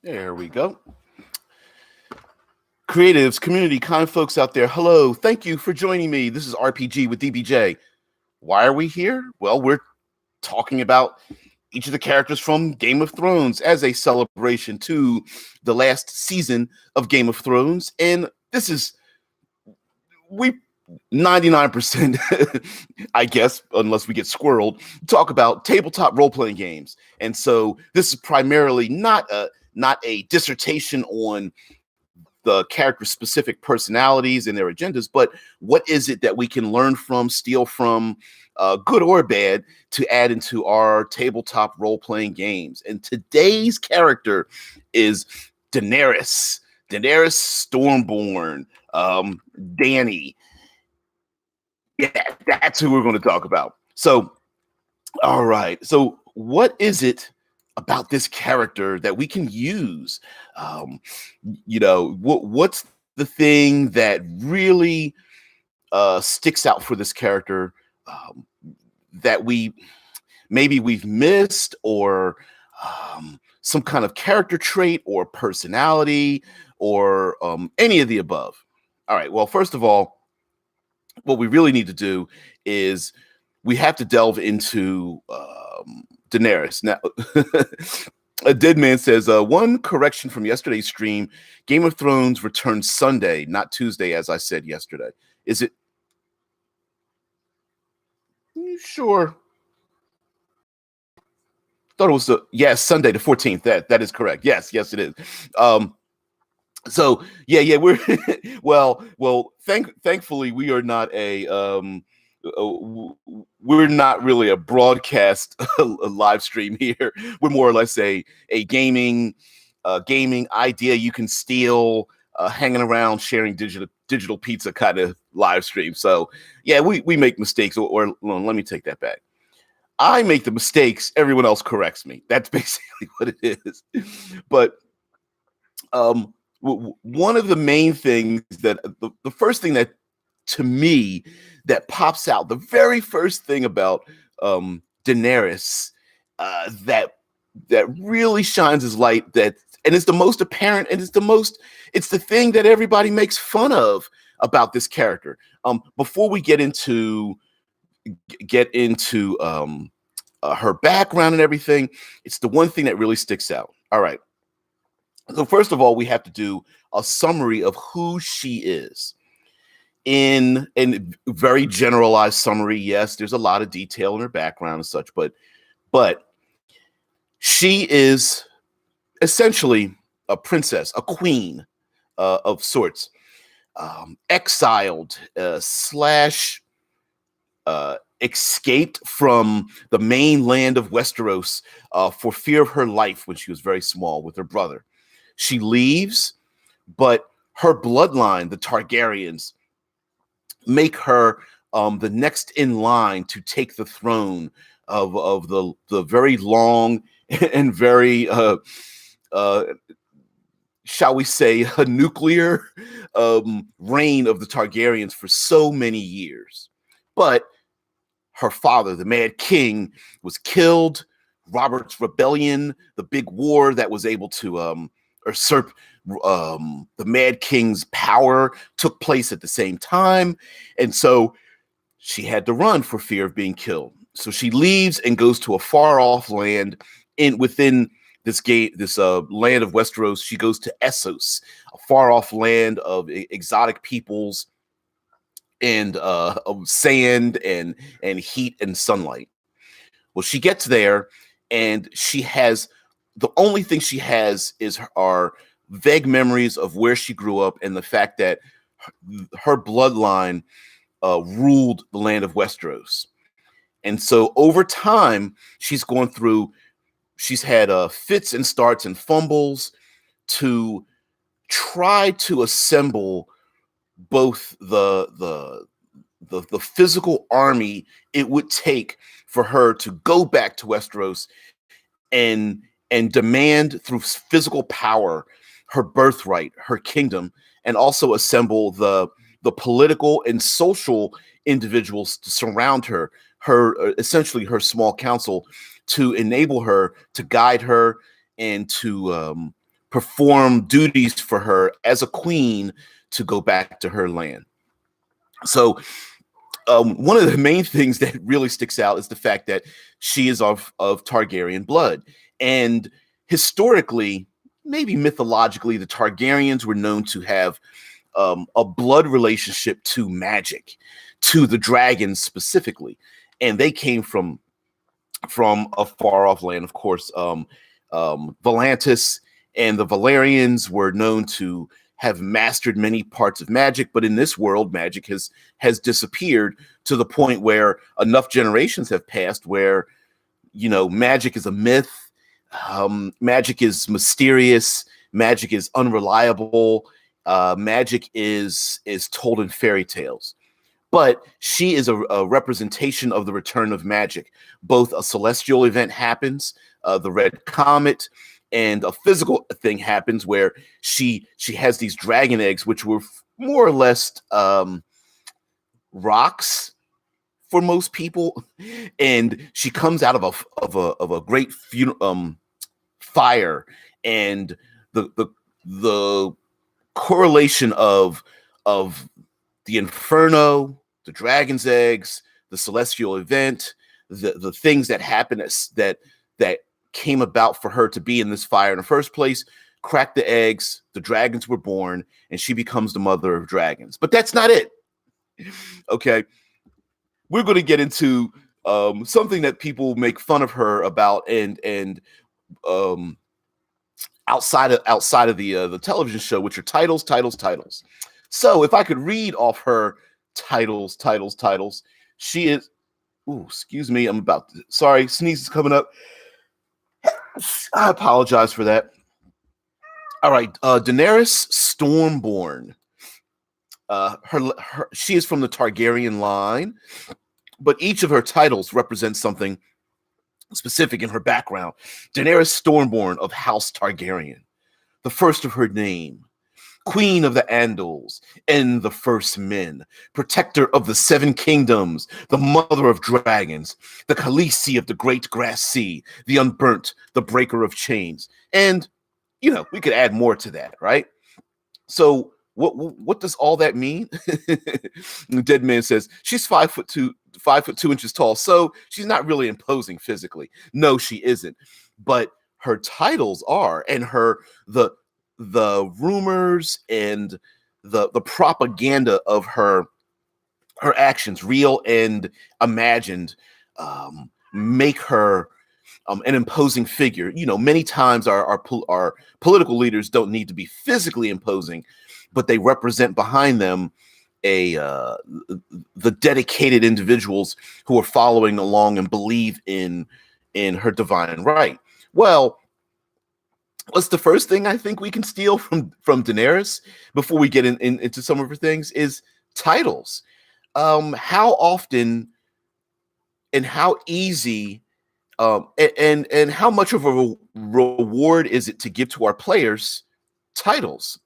There we go. Creatives, community, kind folks out there, hello. Thank you for joining me. This is RPG with DBJ. Why are we here? Well, we're talking about each of the characters from Game of Thrones as a celebration to the last season of Game of Thrones. And this is, we 99%, I guess, unless we get squirreled, talk about tabletop role-playing games. And so this is primarily not a dissertation on the character specific personalities and their agendas, but what is it that we can learn from, steal from, good or bad, to add into our tabletop role-playing games. And today's character is Daenerys Stormborn, Dany. Yeah, that's who we're going to talk about. So, all right. So what is it about this character that we can use? What's the thing that really sticks out for this character that we've missed, or some kind of character trait or personality, or any of the above? All right. Well, first of all, what we really need to do is we have to delve into Daenerys. Now, a dead man says, one correction from yesterday's stream, Game of Thrones returns Sunday, not Tuesday, as I said yesterday. Is it? Sure. Thought it was Sunday the 14th. That is correct. Yes, it is. So we're thankfully we are not we're not really a broadcast live stream here. We're more or less a gaming idea you can steal, hanging around, sharing digital pizza kind of live stream. So yeah, we make mistakes, or let me take that back. I make the mistakes, everyone else corrects me. That's basically what it is. But one of the main things that the first thing that to me that pops out, the very first thing about Daenerys that really shines his light, and it's the most apparent, and it's the thing that everybody makes fun of about this character. Before we get into her background and everything, it's the one thing that really sticks out. All right. So first of all, we have to do a summary of who she is. In very generalized summary, yes, there's a lot of detail in her background and such, but she is essentially a princess, a queen of sorts, exiled slash escaped from the main land of Westeros for fear of her life when she was very small with her brother. She leaves, but her bloodline, the Targaryens, make her the next in line to take the throne of the very long and very shall we say a nuclear reign of the Targaryens for so many years. But her father, the Mad King, was killed. Robert's rebellion, the big war that was able to usurp the Mad King's power, took place at the same time. And so she had to run for fear of being killed. So she leaves and goes to a far off land within this land of Westeros. She goes to Essos, a far off land of exotic peoples and of sand and heat and sunlight. Well, she gets there, and the only thing she has are vague memories of where she grew up and the fact that her bloodline ruled the land of Westeros. And so over time, she's had fits and starts and fumbles to try to assemble both the physical army it would take for her to go back to Westeros and demand through physical power her birthright, her kingdom, and also assemble the political and social individuals to surround her essentially her small council, to enable her, to guide her, and to perform duties for her as a queen to go back to her land. So one of the main things that really sticks out is the fact that she is of Targaryen blood. And historically, maybe mythologically, the Targaryens were known to have a blood relationship to magic, to the dragons specifically. And they came from a far off land, of course. Volantis and the Valerians were known to have mastered many parts of magic, but in this world, magic has disappeared to the point where enough generations have passed where, magic is a myth, magic is mysterious, magic is unreliable, magic is told in fairy tales. But she is a representation of the return of magic. Both a celestial event happens, the red comet, and a physical thing happens where she has these dragon eggs, which were more or less rocks for most people, and she comes out of a great fire, and the correlation of the inferno, the dragon's eggs, the celestial event, the things that happen that came about for her to be in this fire in the first place, cracked the eggs, the dragons were born, and she becomes the mother of dragons. But that's not it. Okay. We're going to get into something that people make fun of her about, and outside of the television show, which are titles. So if I could read off her titles, she is. Ooh, excuse me. Sorry, sneeze is coming up. I apologize for that. All right, Daenerys Stormborn. She is from the Targaryen line, but each of her titles represents something specific in her background. Daenerys Stormborn of House Targaryen, the first of her name, Queen of the Andals and the First Men, protector of the Seven Kingdoms, the mother of dragons, the Khaleesi of the Great Grass Sea, the Unburnt, the breaker of chains. And, we could add more to that, right? So what does all that mean? The dead man says, she's 5'2", 5'2" inches tall, so she's not really imposing physically. No, she isn't. But her titles are, and the rumors and the propaganda of her actions, real and imagined, make her an imposing figure. Many times our political leaders don't need to be physically imposing, but they represent behind them the dedicated individuals who are following along and believe in her divine right. Well, what's the first thing I think we can steal from Daenerys before we get into some of her things is titles. How often and how easy and how much of a reward is it to give to our players titles?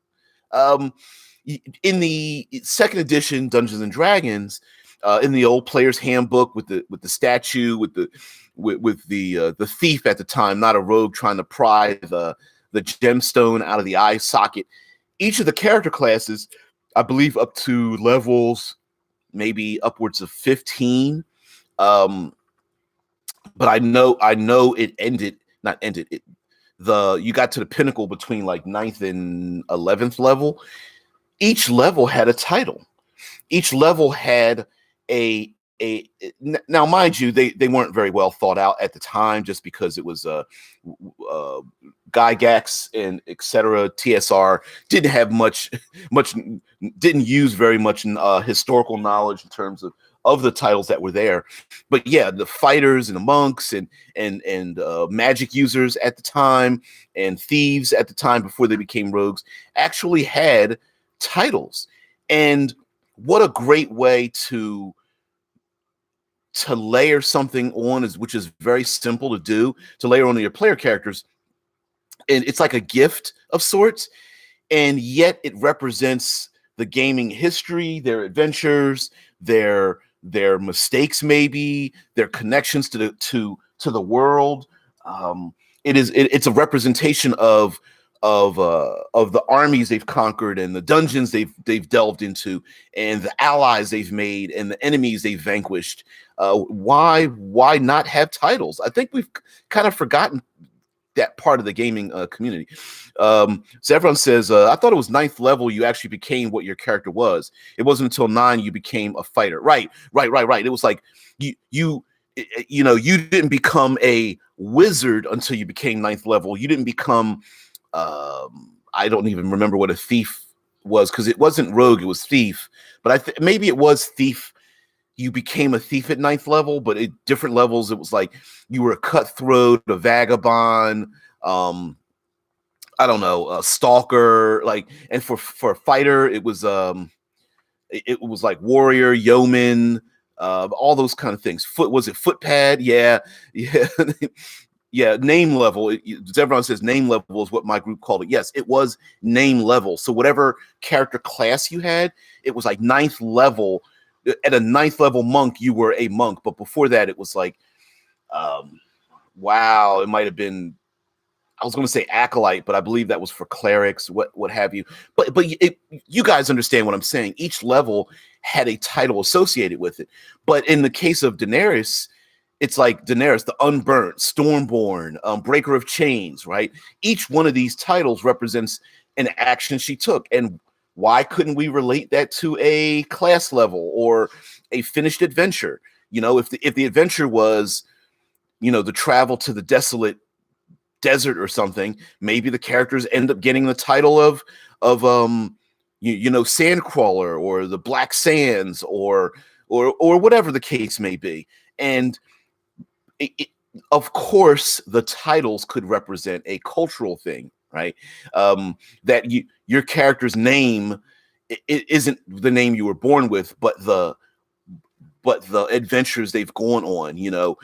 In the second edition Dungeons and Dragons, in the old player's handbook with the statue with the thief at the time, not a rogue trying to pry the gemstone out of the eye socket. Each of the character classes, I believe, up to levels maybe upwards of 15. But I know it ended. Not ended. You got to the pinnacle between like 9th and 11th level. Each level had a title. Each level had a now, mind you, they weren't very well thought out at the time, just because it was Gygax and etc. TSR didn't have much didn't use very much historical knowledge in terms of the titles that were there. But yeah, the fighters and the monks and magic users at the time and thieves at the time before they became rogues actually had titles. And what a great way to layer something on, which is very simple to do, to layer on your player characters. And it's like a gift of sorts, and yet it represents the gaming history, their adventures, their mistakes, maybe their connections to the world. It's a representation of of the armies they've conquered and the dungeons they've delved into and the allies they've made and the enemies they've vanquished. Why not have titles? I think we've kind of forgotten that part of the gaming community. So everyone says, I thought it was 9th level you actually became what your character was. It wasn't until 9 you became a fighter. Right. It was like you didn't become a wizard until you became 9th level. You didn't become I don't even remember what a thief was, because it wasn't rogue, it was thief. But maybe it was thief. You became a thief at 9th level, but at different levels, it was like you were a cutthroat, a vagabond, I don't know, a stalker. Like, and for a fighter, it was like warrior, yeoman, all those kind of things. Was it footpad? Yeah. Yeah, name level. Everyone says name level is what my group called it. Yes, it was name level. So whatever character class you had, it was like 9th level. At a 9th level monk, you were a monk. But before that, it was like, wow, it might have been, I was going to say acolyte, but I believe that was for clerics, what have you. But you guys understand what I'm saying. Each level had a title associated with it. But in the case of Daenerys, it's like Daenerys, the Unburnt, Stormborn, Breaker of Chains, right? Each one of these titles represents an action she took. And why couldn't we relate that to a class level or a finished adventure? If the adventure was, the travel to the desolate desert or something, maybe the characters end up getting the title of Sandcrawler or the Black Sands or whatever the case may be. And of course, the titles could represent a cultural thing, right? That your character's name isn't the name you were born with, but the adventures they've gone on.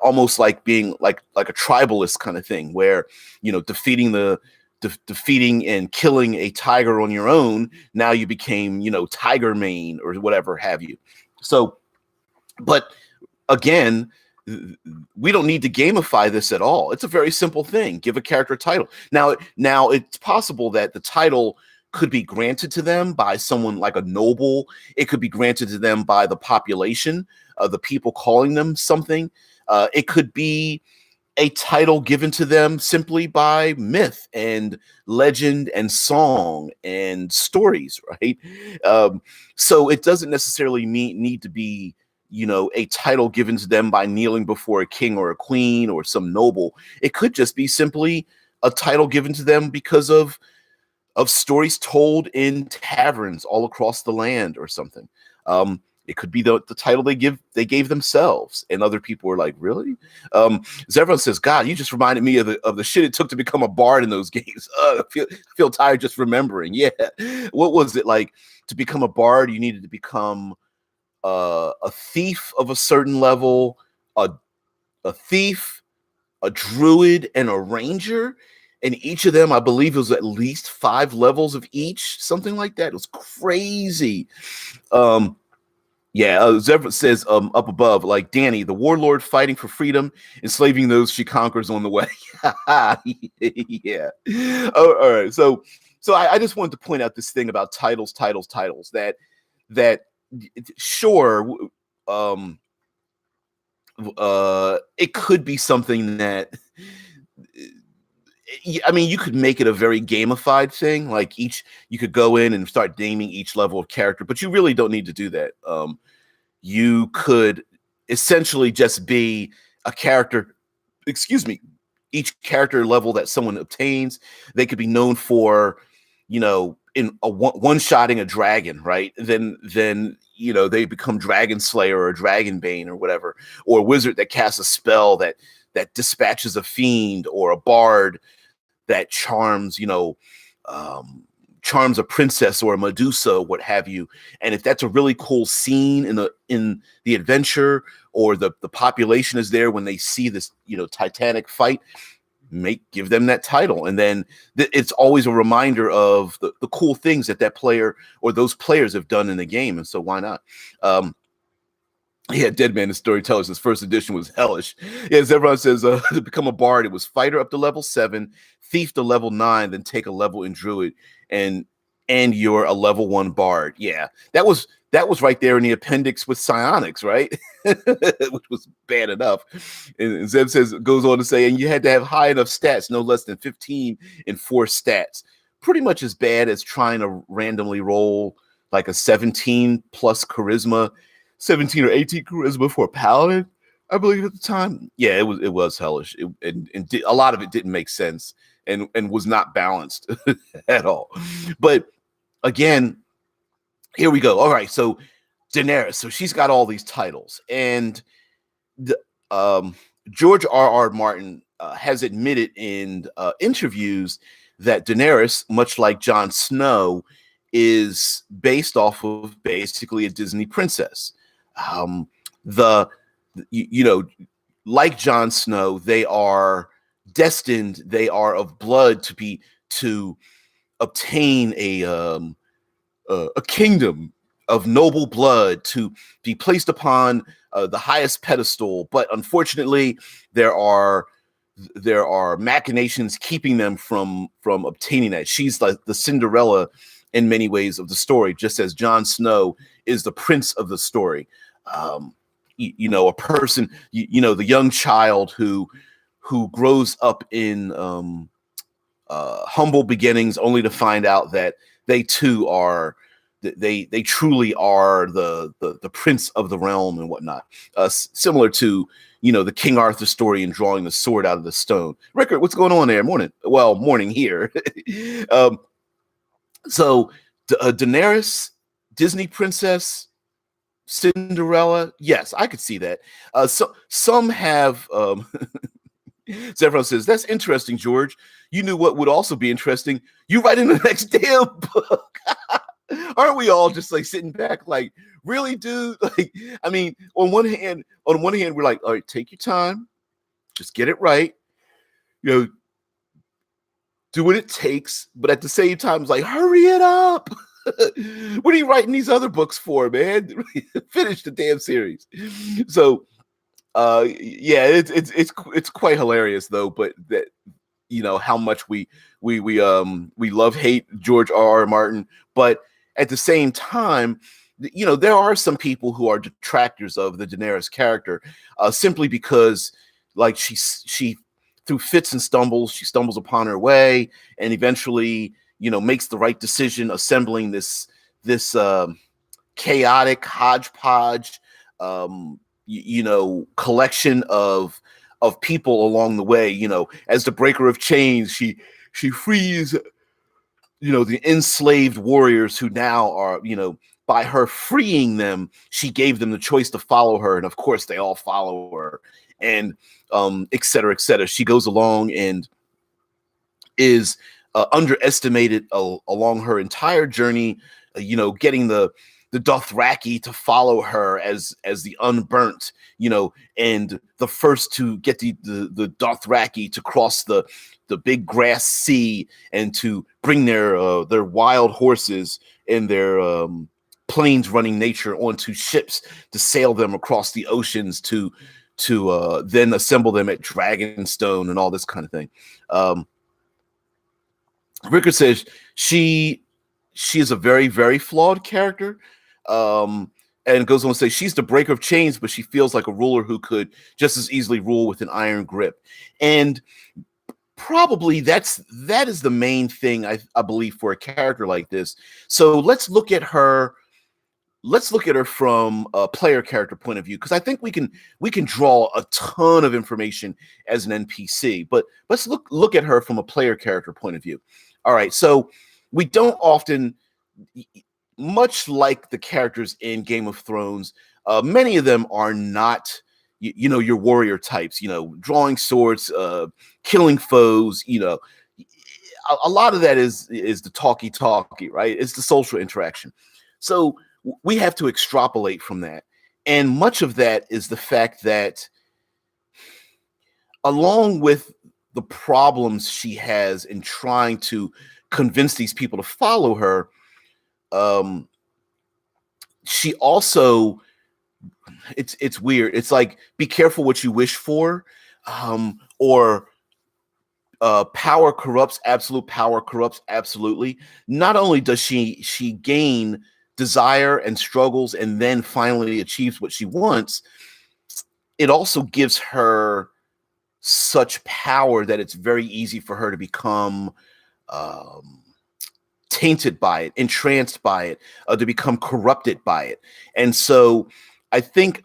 Almost like being like a tribalist kind of thing, where defeating and killing a tiger on your own. Now you became Tiger Mane or whatever have you. So, but again, we don't need to gamify this at all. It's a very simple thing. Give a character a title. Now it's possible that the title could be granted to them by someone like a noble. It could be granted to them by the population, the people calling them something. It could be a title given to them simply by myth and legend and song and stories, right? So it doesn't necessarily need to be a title given to them by kneeling before a king or a queen or some noble. It could just be simply a title given to them because of stories told in taverns all across the land or something. It could be the title they gave themselves, and other people were like, really? So everyone says, God, you just reminded me of the shit it took to become a bard in those games. I feel tired just remembering. Yeah. What was it like to become a bard? You needed to become a thief of a certain level, a thief, a druid, and a ranger. And each of them, I believe, was at least 5 levels of each, something like that. It was crazy. Zephyr says up above, like Dany, the warlord fighting for freedom, enslaving those she conquers on the way. Yeah. All right. So I just wanted to point out this thing about titles, that sure, it could be something that, I mean, you could make it a very gamified thing. Like you could go in and start naming each level of character, but you really don't need to do that. You could essentially just be a character, each character level that someone obtains, they could be known for, in a one-shotting a dragon, right? Then they become Dragon Slayer or Dragon Bane or whatever, or a wizard that casts a spell that dispatches a fiend, or a bard that charms a princess or a Medusa, what have you. And if that's a really cool scene in the adventure, or the population is there when they see this titanic fight, give them that title. And then it's always a reminder of the cool things that player or those players have done in the game. And so why not? Yeah, Dead Man, the Storytellers, his first edition was hellish. Yeah, as everyone says, to become a bard, it was fighter up to level 7, thief to level 9, then take a level in druid, and you're a level 1 bard. Yeah, that was right there in the appendix with psionics, right? Which was bad enough. And Zeb goes on to say, and you had to have high enough stats, no less than 15 in 4 stats. Pretty much as bad as trying to randomly roll like a 17 plus charisma, 17 or 18 charisma for a paladin, I believe at the time. Yeah, it was hellish. A lot of it didn't make sense and was not balanced at all. But again, here we go. All right, so Daenerys, so she's got all these titles, and the, George R. Martin has admitted in interviews that Daenerys, much like Jon Snow, is based off of basically a Disney princess. Um, the you know, like Jon Snow, they are destined. They are of blood to obtain a kingdom of noble blood, to be placed upon the highest pedestal. But unfortunately, there are machinations keeping them from obtaining that. She's like the Cinderella in many ways of the story, just as Jon Snow is the prince of the story. A person, the young child who grows up in humble beginnings, only to find out that they too are they truly are the prince of the realm and whatnot. Similar to the King Arthur story and drawing the sword out of the stone. Rickard, what's going on there? Morning here. um, so Daenerys, Disney princess, Cinderella. Yes, I could see that. So some have. Zephyr says, that's interesting, George. You knew what would also be interesting. You write in the next damn book. Aren't we all just like sitting back like, really, dude? Like, I mean, on one hand, we're like, all right, take your time, just get it right, do what it takes. But at the same time, it's like, hurry it up. What are you writing these other books for, man? Finish the damn series. So yeah, it's quite hilarious though, but that how much we love hate George R. Martin, but at the same time, there are some people who are detractors of the Daenerys character, simply because like she through fits and stumbles, she stumbles upon her way and eventually makes the right decision, assembling this chaotic hodgepodge collection of people along the way. As the breaker of chains, she frees the enslaved warriors who now are, by her freeing them, she gave them the choice to follow her, and of course they all follow her, and et cetera, et cetera. She goes along and is underestimated along her entire journey, getting the Dothraki to follow her as the Unburnt, and the first to get the Dothraki to cross the big grass sea and to bring their wild horses and their plains running nature onto ships to sail them across the oceans to then assemble them at Dragonstone and all this kind of thing. Rickard says she is a very, very flawed character. And goes on to say she's the breaker of chains, but she feels like a ruler who could just as easily rule with an iron grip. And probably that is the main thing I believe for a character like this. So let's look at her from a player character point of view, because I think we can draw a ton of information as an NPC, but let's look at her from a player character point of view. All right, so we don't often, much like the characters in Game of Thrones, many of them are not your warrior types, drawing swords, killing foes. A lot of that is the talky, right? It's the social interaction. So we have to extrapolate from that. And much of that is the fact that, along with the problems she has in trying to convince these people to follow her, she also it's weird. It's like be careful what you wish for, or power corrupts. Absolute power corrupts absolutely. Not only does she gain desire and struggles and then finally achieves what she wants, it also gives her such power that it's very easy for her to become um, tainted by it, entranced by it, to become corrupted by it. And so I think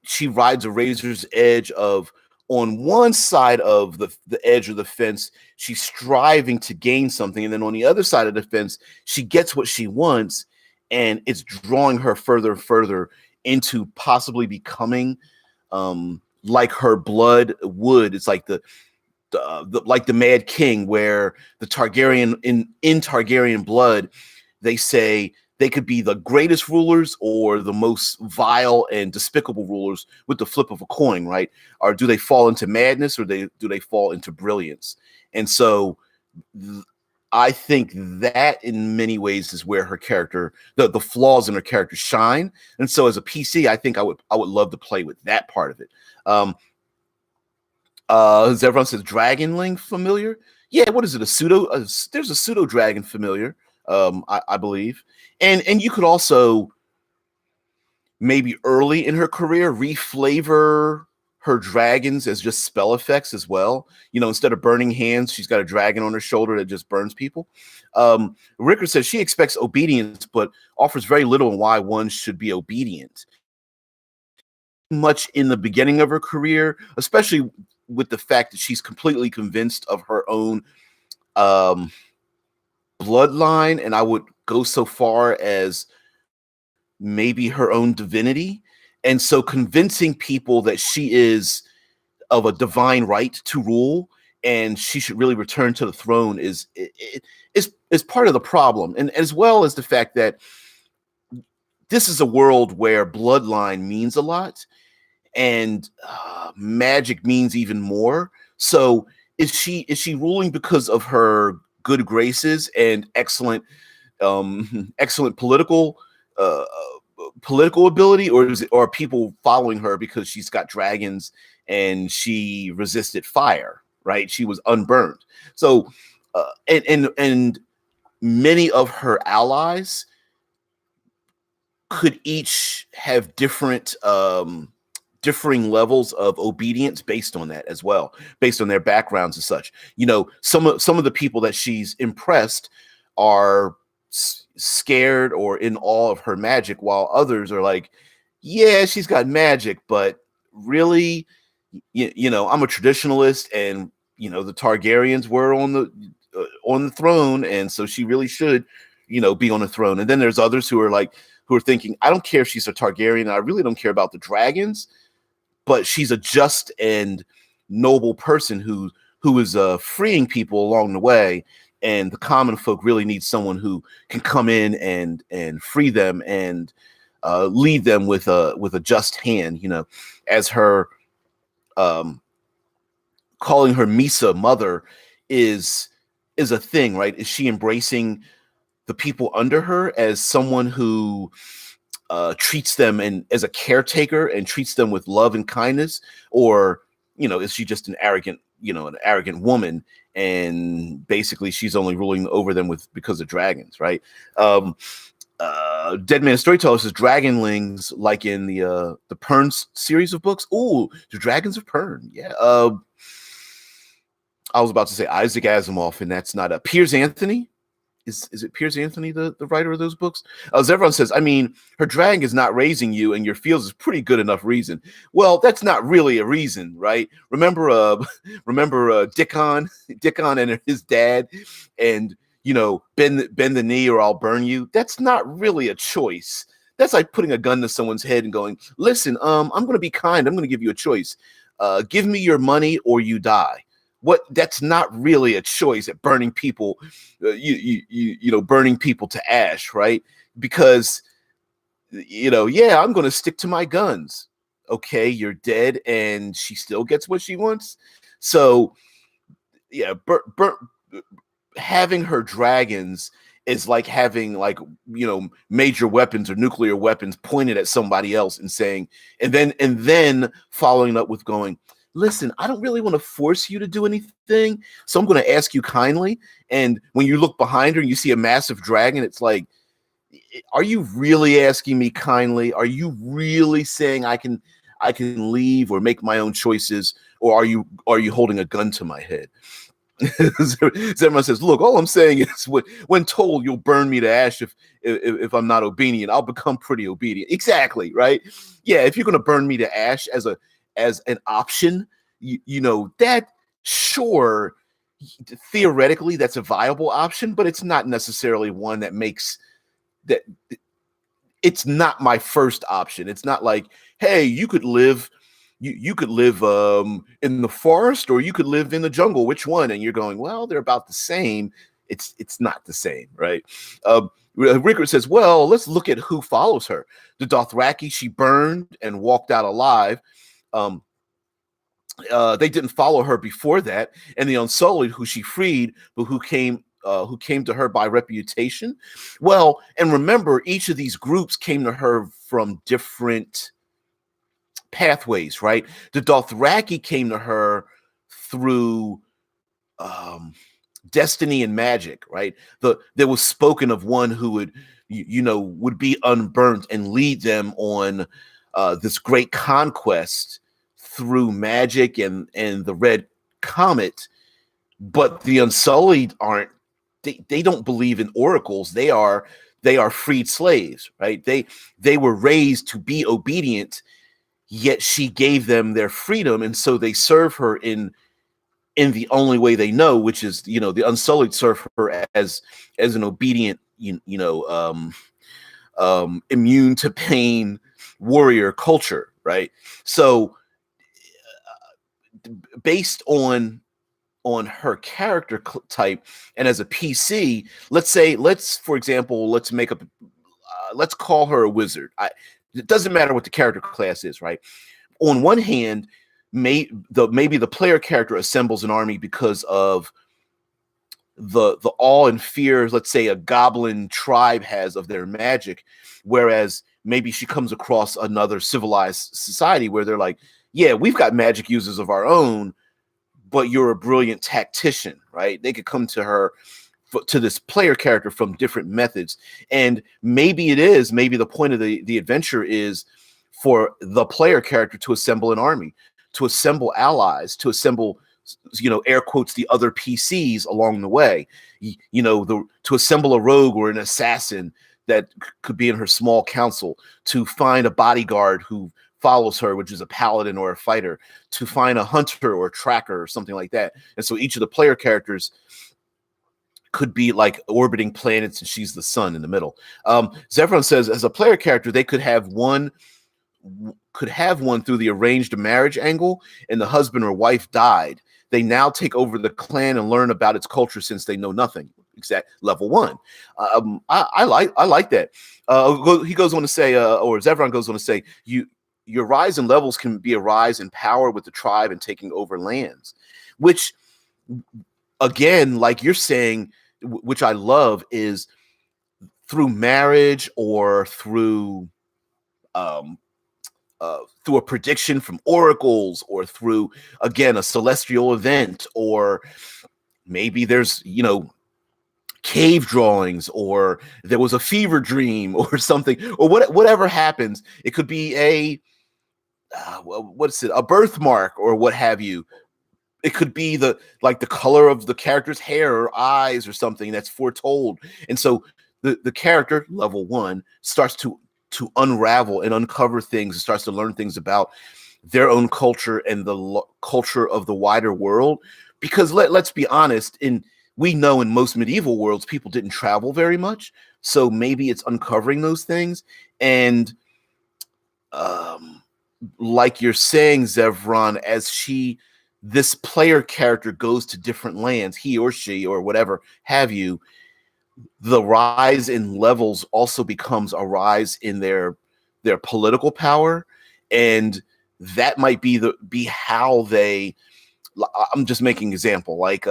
she rides a razor's edge of, on one side of the edge of the fence, she's striving to gain something. And then on the other side of the fence, she gets what she wants, and it's drawing her further and further into possibly becoming like her blood would. It's like like the Mad King, where the Targaryen in Targaryen blood, they say they could be the greatest rulers or the most vile and despicable rulers with the flip of a coin, right? Or do they fall into madness, or do they fall into brilliance? And so I think that in many ways is where her character, the flaws in her character shine. And so as a PC, I think I would love to play with that part of it. As everyone says, Dragonling familiar? Yeah, what is it? There's a pseudo dragon familiar, I believe. And you could also maybe early in her career reflavor her dragons as just spell effects as well. Instead of burning hands, she's got a dragon on her shoulder that just burns people. Ricker says she expects obedience, but offers very little on why one should be obedient. Much in the beginning of her career, especially with the fact that she's completely convinced of her own bloodline, and I would go so far as maybe her own divinity. And so convincing people that she is of a divine right to rule and she should really return to the throne is part of the problem. And as well as the fact that this is a world where bloodline means a lot, and magic means even more. So is she ruling because of her good graces and excellent excellent uh, political ability, or are people following her because she's got dragons and she resisted fire, right? She was unburned. So and many of her allies could each have differing levels of obedience based on that as well, based on their backgrounds and such. Some of the people that she's impressed are scared or in awe of her magic, while others are like, yeah, she's got magic, but really, I'm a traditionalist, and the Targaryens were on the throne, and so she really should, be on the throne. And then there's others who are thinking, I don't care if she's a Targaryen, I really don't care about the dragons, but she's a just and noble person who is freeing people along the way, and the common folk really need someone who can come in and free them and lead them with a just hand. As her calling her Misa mother is a thing, right? Is she embracing the people under her as someone who treats them as a caretaker and treats them with love and kindness, or is she just an arrogant woman, and basically she's only ruling over them because of dragons, right? Dead Man Storyteller says dragonlings, like in the Pern series of books. Ooh, the dragons of Pern. Yeah. I was about to say Isaac Asimov, and that's not a Piers Anthony. Is it Piers Anthony, the writer of those books? As everyone says, I mean, her dragon is not raising you, and your fields is pretty good enough reason. Well, that's not really a reason, right? Remember Dickon and his dad, and bend the knee or I'll burn you. That's not really a choice. That's like putting a gun to someone's head and going, listen, I'm going to be kind. I'm going to give you a choice. Give me your money or you die. That's not really a choice at burning people, burning people to ash, right? Because, yeah, I'm going to stick to my guns. Okay, you're dead, and she still gets what she wants. So, yeah, having her dragons is like having like major weapons or nuclear weapons pointed at somebody else and saying, and then following up with going, listen, I don't really want to force you to do anything, so I'm going to ask you kindly. And when you look behind her and you see a massive dragon, it's like, are you really asking me kindly? Are you really saying I can leave or make my own choices, or are you holding a gun to my head? Zevran says, look, all I'm saying is when told you'll burn me to ash if I'm not obedient, I'll become pretty obedient. Exactly, right? Yeah, if you're going to burn me to ash as an option, that, sure, theoretically that's a viable option, but it's not necessarily one that makes that. It's not my first option. It's not like, hey, you could live in the forest, or you could live in the jungle. Which one? And you're going, well, they're about the same. It's not the same, right? Rickard says, well, let's look at who follows her. The Dothraki she burned and walked out alive. They didn't follow her before that, and the Unsullied, who she freed, but who came to her by reputation. Well, and remember, each of these groups came to her from different pathways, right? The Dothraki came to her through destiny and magic, right? There was spoken of one who would be unburnt and lead them on this great conquest through magic and the red comet. But the Unsullied aren't. They don't believe in oracles. They are freed slaves, right? They were raised to be obedient, yet she gave them their freedom, and so they serve her in the only way they know, which is, the Unsullied serve her as an obedient, immune to pain warrior culture, right? So based on her character type, and as a PC, for example, let's call her a wizard. It doesn't matter what the character class is, right? On one hand, maybe the player character assembles an army because of the awe and fear, let's say, a goblin tribe has of their magic, whereas maybe she comes across another civilized society where they're like, yeah, we've got magic users of our own, but you're a brilliant tactician, right? They could come to her, to this player character, from different methods. And maybe the point of the adventure is for the player character to assemble an army, to assemble allies, to assemble, air quotes, the other PCs along the way, to assemble a rogue or an assassin that could be in her small council, to find a bodyguard who follows her, which is a paladin or a fighter, to find a hunter or a tracker or something like that. And so each of the player characters could be like orbiting planets, and she's the sun in the middle. Zevran says, as a player character, they could have one through the arranged marriage angle, and the husband or wife died. They now take over the clan and learn about its culture since they know nothing. Exact level 1. I like that. He goes on to say, or Zevran goes on to say, your rise in levels can be a rise in power with the tribe and taking over lands, which, again, like you're saying, which I love, is through marriage or through a prediction from oracles, or through, again, a celestial event, or maybe there's, cave drawings, or there was a fever dream or something, or whatever happens. It could be a birthmark or what have you. It could be the color of the character's hair or eyes or something that's foretold. And so the character, level 1, starts to unravel and uncover things, and starts to learn things about their own culture and the culture of the wider world. Because let's be honest, we know in most medieval worlds, people didn't travel very much. So maybe it's uncovering those things. And like you're saying, Zevran, as this player character goes to different lands, he or she or whatever have you, the rise in levels also becomes a rise in their political power. And that might be how they, I'm just making an example, like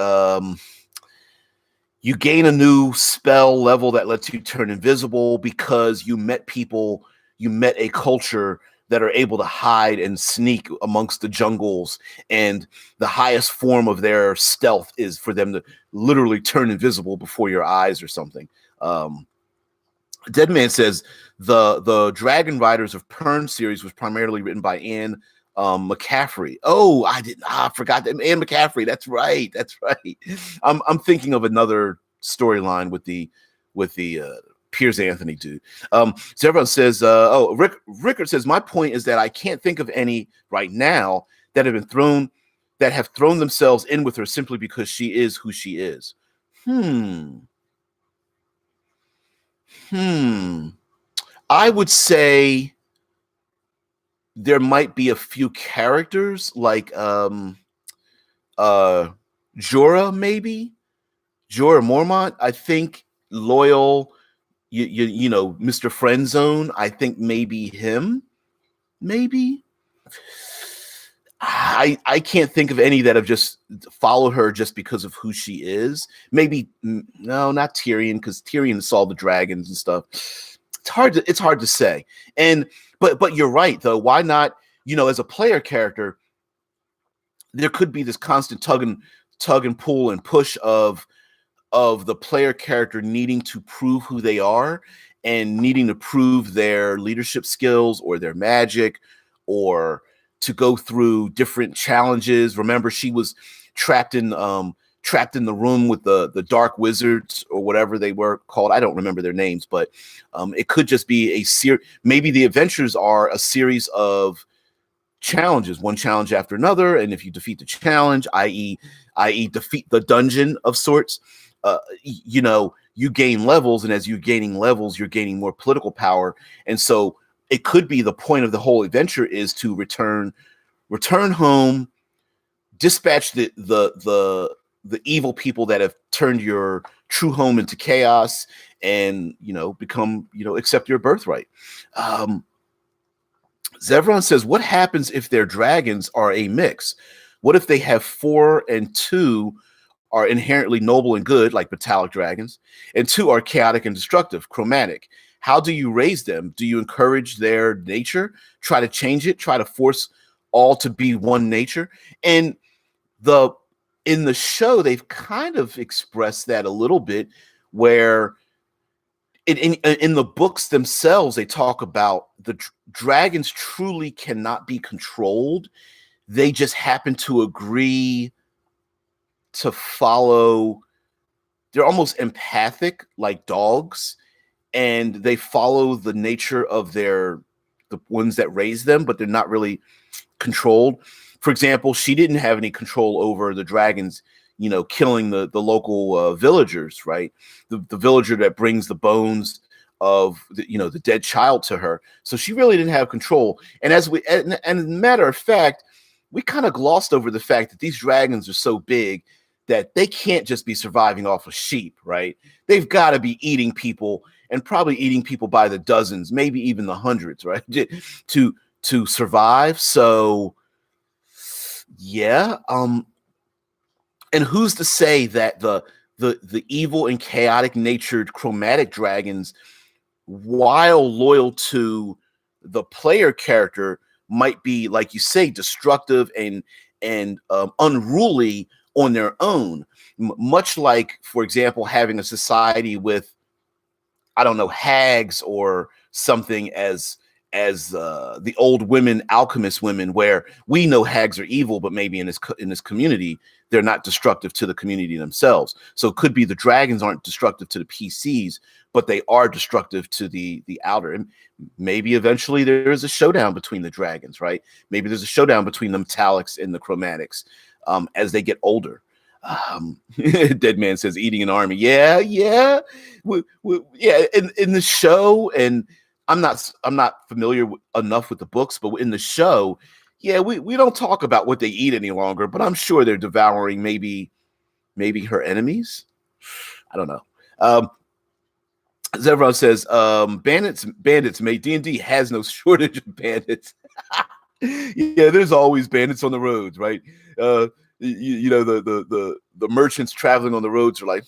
You gain a new spell level that lets you turn invisible because you met a culture that are able to hide and sneak amongst the jungles. And the highest form of their stealth is for them to literally turn invisible before your eyes or something. Deadman says the Dragon Riders of Pern series was primarily written by Anne McCaffrey. Oh, I forgot that Anne McCaffrey. That's right. That's right. I'm thinking of another storyline with the Piers Anthony dude. So everyone says, Rickard says, my point is that I can't think of any right now that have thrown themselves in with her simply because she is who she is. I would say there might be a few characters like Jorah, maybe Jorah Mormont. I think loyal, you know, Mr. Friendzone. I think maybe him. Maybe I can't think of any that have just followed her just because of who she is. Maybe no, not Tyrion, because Tyrion saw the dragons and stuff. It's hard to say. And but you're right though. Why not? You know, as a player character, there could be this constant tug and pull and push of the player character needing to prove who they are and needing to prove their leadership skills or their magic or to go through different challenges. Remember, she was trapped in the room with the dark wizards or whatever they were called. I don't remember their names, but it could just be maybe the adventures are a series of challenges, one challenge after another, and if you defeat the challenge, i.e. defeat the dungeon of sorts, you know, you gain levels, and as you're gaining levels, you're gaining more political power. And so it could be the point of the whole adventure is to return home, dispatch the evil people that have turned your true home into chaos, and become, accept your birthright. Zevron says, what happens if their dragons are a mix? What if they have 4 and 2 are inherently noble and good, like metallic dragons, and 2 are chaotic and destructive, chromatic? How do you raise them? Do you encourage their nature? Try to change it? Try to force all to be one nature? And in the show, they've kind of expressed that a little bit, where in the books themselves, they talk about the dragons truly cannot be controlled. They just happen to agree to follow. They're almost empathic, like dogs, and they follow the nature of the ones that raise them, but they're not really controlled. For example, she didn't have any control over the dragons, killing the local villagers, right? The villager that brings the bones of the dead child to her. So she really didn't have control. And as a matter of fact, we kind of glossed over the fact that these dragons are so big that they can't just be surviving off of sheep, right? They've got to be eating people, and probably eating people by the dozens, maybe even the hundreds, right? To survive. So yeah. And who's to say that the evil and chaotic natured chromatic dragons, while loyal to the player character, might be, like you say, destructive and unruly on their own, much like, for example, having a society with, I don't know, hags or something, as the old women, alchemist women, where we know hags are evil, but maybe in this community, they're not destructive to the community themselves. So it could be the dragons aren't destructive to the PCs, but they are destructive to the outer. And maybe eventually there is a showdown between the dragons, right? Maybe there's a showdown between the metallics and the chromatics as they get older. Dead Man says eating an army. Yeah. Yeah. Yeah. In the show, and I'm not familiar enough with the books, but in the show, yeah, we don't talk about what they eat any longer, but I'm sure they're devouring maybe her enemies. I don't know. Zevron says, bandits, mate. D&D has no shortage of bandits. Yeah, there's always bandits on the roads, right? The merchants traveling on the roads are like,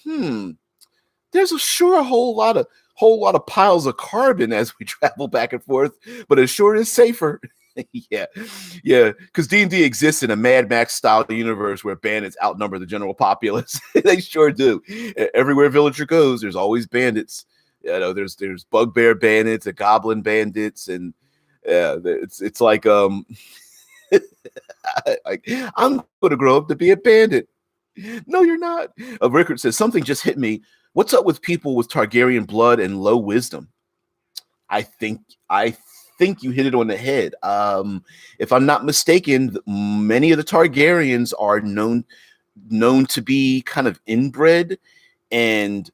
there's a whole lot of piles of carbon as we travel back and forth, but it sure is safer. Yeah, yeah, because D&D exists in a Mad Max style universe where bandits outnumber the general populace. They sure do. Everywhere villager goes, there's always bandits. There's bugbear bandits, and goblin bandits, and yeah, it's like I'm gonna grow up to be a bandit. No, you're not. Rickard says something just hit me. What's up with people with Targaryen blood and low wisdom? I think I think you hit it on the head. If I'm not mistaken, many of the Targaryens are known to be kind of inbred, and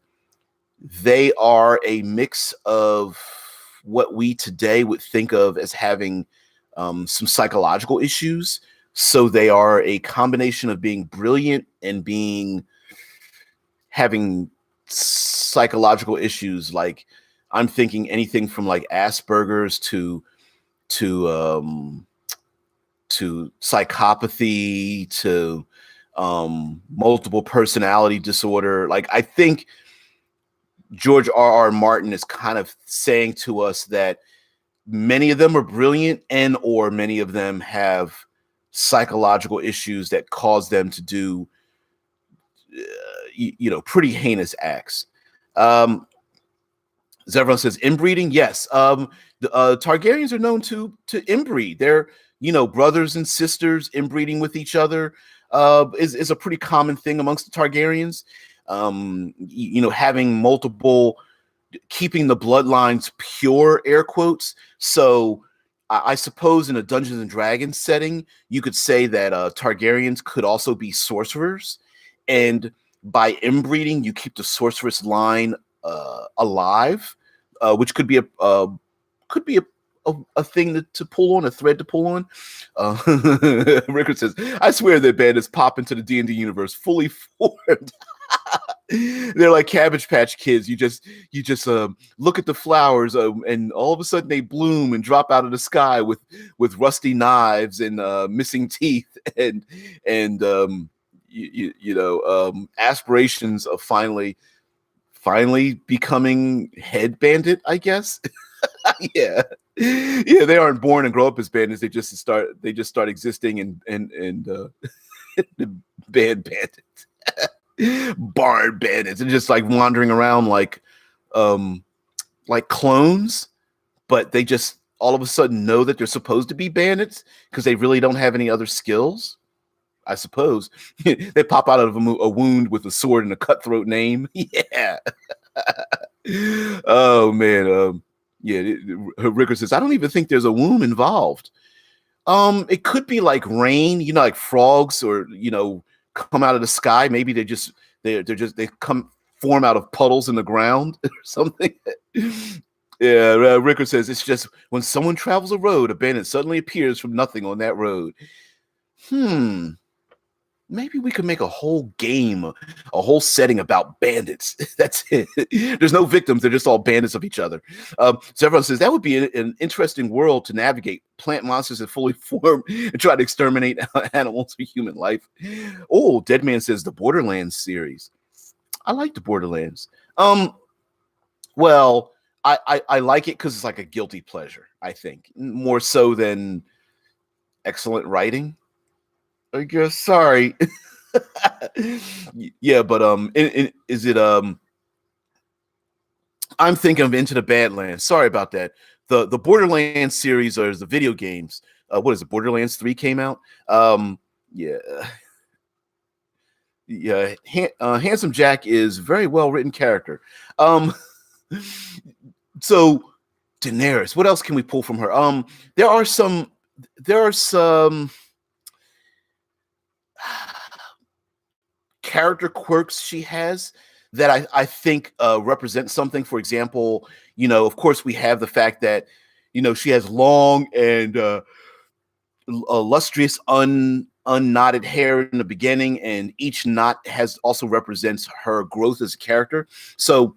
they are a mix of what we today would think of as having some psychological issues. So they are a combination of being brilliant and having psychological issues. Like I'm thinking anything from like Asperger's to psychopathy to multiple personality disorder. Like I think George R.R. Martin is kind of saying to us that many of them are brilliant and or many of them have psychological issues that cause them to do pretty heinous acts. Zevron says inbreeding. Yes. The Targaryens are known to inbreed. They're brothers and sisters inbreeding with each other is a pretty common thing amongst the Targaryens. Having multiple, keeping the bloodlines pure, air quotes. So I suppose in a Dungeons and Dragons setting, you could say that Targaryens could also be sorcerers, and by inbreeding, you keep the sorceress line alive, which could be a thing to pull on, a thread to pull on. Rickard says, "I swear that bandits pop into the D&D universe fully formed." They're like Cabbage Patch Kids. You just look at the flowers, and all of a sudden they bloom and drop out of the sky with rusty knives and missing teeth and aspirations of finally becoming head bandit, I guess. Yeah, they aren't born and grow up as bandits. They just start existing and band bandits. Barn bandits and just like wandering around like clones, but they just all of a sudden know that they're supposed to be bandits because they really don't have any other skills, I suppose. They pop out of a wound with a sword and a cutthroat name. Yeah. Oh man. Yeah. Ricker says, I don't even think there's a womb involved. It could be like rain, like frogs, or come out of the sky. Maybe they form out of puddles in the ground or something. Yeah, Ricker says it's just when someone travels a road, a bandit suddenly appears from nothing on that road. Maybe we could make a whole game, a whole setting about bandits. That's it. There's no victims. They're just all bandits of each other. So everyone says that would be an interesting world to navigate. Plant monsters that fully form and try to exterminate animals for human life. Oh, Deadman says the Borderlands series. I like the Borderlands. Well, I like it because it's like a guilty pleasure, I think. More so than excellent writing, I guess. Sorry. Yeah, but is it I'm thinking of Into the Badlands. Sorry about that. The Borderlands series are the video games. What is it? Borderlands 3 came out. Yeah. Yeah, Handsome Jack is very well written character. So Daenerys, what else can we pull from her? There are some character quirks she has that I think represent something. For example, of course we have the fact that she has long and lustrous unknotted hair in the beginning, and each knot also represents her growth as a character. So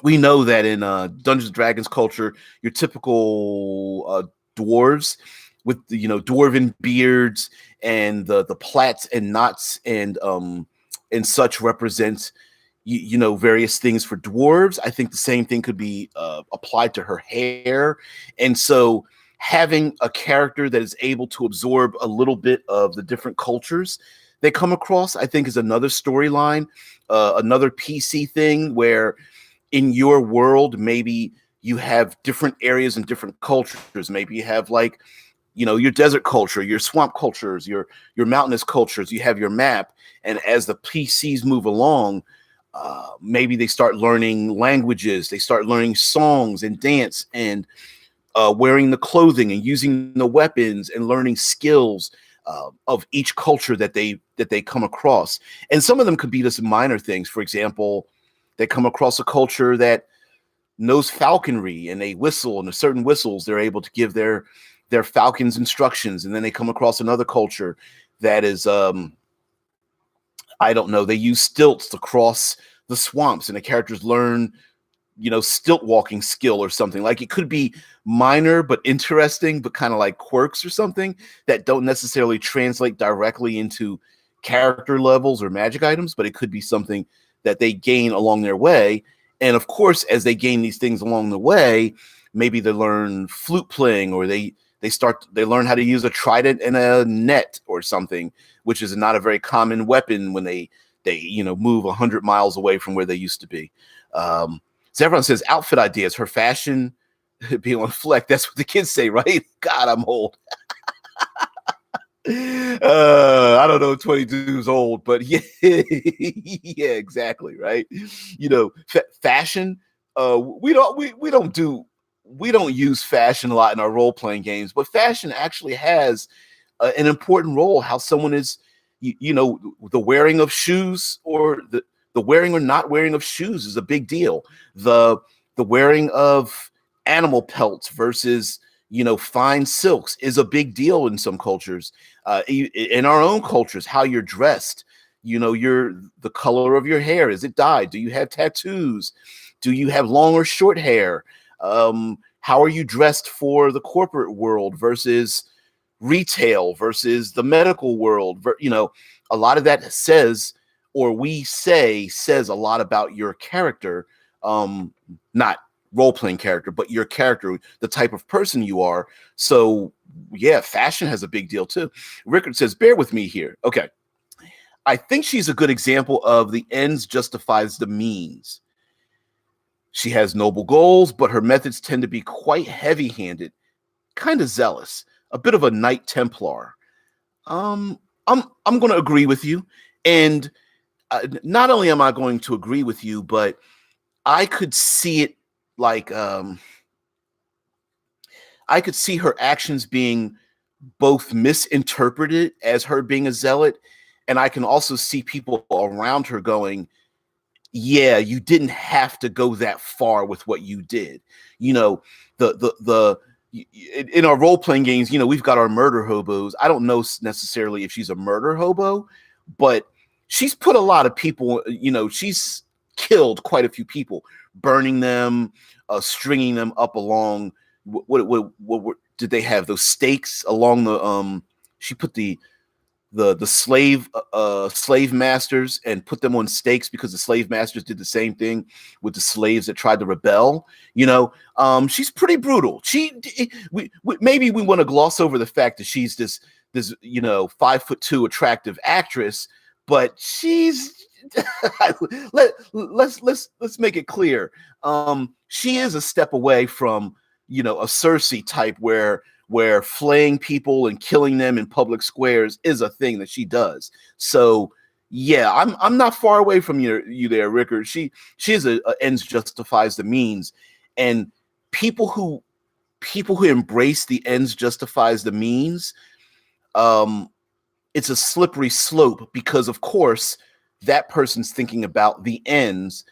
we know that in Dungeons and Dragons culture, your typical dwarves with the dwarven beards and the plaits and knots and such represents various things for dwarves. I think the same thing could be applied to her hair. And so having a character that is able to absorb a little bit of the different cultures they come across, I think is another storyline, another PC thing where in your world, maybe you have different areas and different cultures. Maybe you have like, your desert culture, your swamp cultures, your mountainous cultures. You have your map, and as the PCs move along, maybe they start learning languages, they start learning songs and dance, and wearing the clothing and using the weapons and learning skills of each culture that they come across. And some of them could be just minor things. For example, they come across a culture that knows falconry and they whistle, and certain whistles they're able to give their falcons instructions. And then they come across another culture that is I don't know, they use stilts to cross the swamps, and the characters learn stilt walking skill or something. Like, it could be minor but interesting, but kind of like quirks or something that don't necessarily translate directly into character levels or magic items, but it could be something that they gain along their way. And of course, as they gain these things along the way, maybe they learn flute playing, or they learn how to use a trident and a net or something, which is not a very common weapon when they move 100 miles away from where they used to be. So everyone says outfit ideas, her fashion being on fleck. That's what the kids say, right? God, I'm old. I don't know, 22 is old, but yeah, yeah, exactly, right? Fashion. We don't use fashion a lot in our role playing games, but fashion actually has an important role. How someone is, the wearing of shoes, or the wearing or not wearing of shoes is a big deal. The wearing of animal pelts versus fine silks is a big deal in some cultures. In our own cultures, how you're dressed, the color of your hair, is it dyed? Do you have tattoos? Do you have long or short hair? How are you dressed for the corporate world versus retail versus the medical world? A lot of that says a lot about your character, not role-playing character, but your character, the type of person you are. So yeah, fashion has a big deal too. Rickard says, bear with me here. Okay. I think she's a good example of the ends justifies the means. She has noble goals, but her methods tend to be quite heavy-handed, kind of zealous, a bit of a Knight Templar. I'm going to agree with you, and not only am I going to agree with you, but I could see it like I could see her actions being both misinterpreted as her being a zealot, and I can also see people around her going, yeah, you didn't have to go that far with what you did. The in our role-playing games, we've got our murder hobos. I don't know necessarily if she's a murder hobo, but she's put a lot of people, she's killed quite a few people, burning them, stringing them up along what did they have, those stakes along the she put the slave masters and put them on stakes, because the slave masters did the same thing with the slaves that tried to rebel. She's pretty brutal. Maybe we want to gloss over the fact that she's this 5'2" attractive actress, but she's let's make it clear. She is a step away from a Cersei type where flaying people and killing them in public squares is a thing that she does. So yeah, I'm not far away from you there, Rickard. She is a ends justifies the means, and people who embrace the ends justifies the means, it's a slippery slope, because of course that person's thinking about the ends.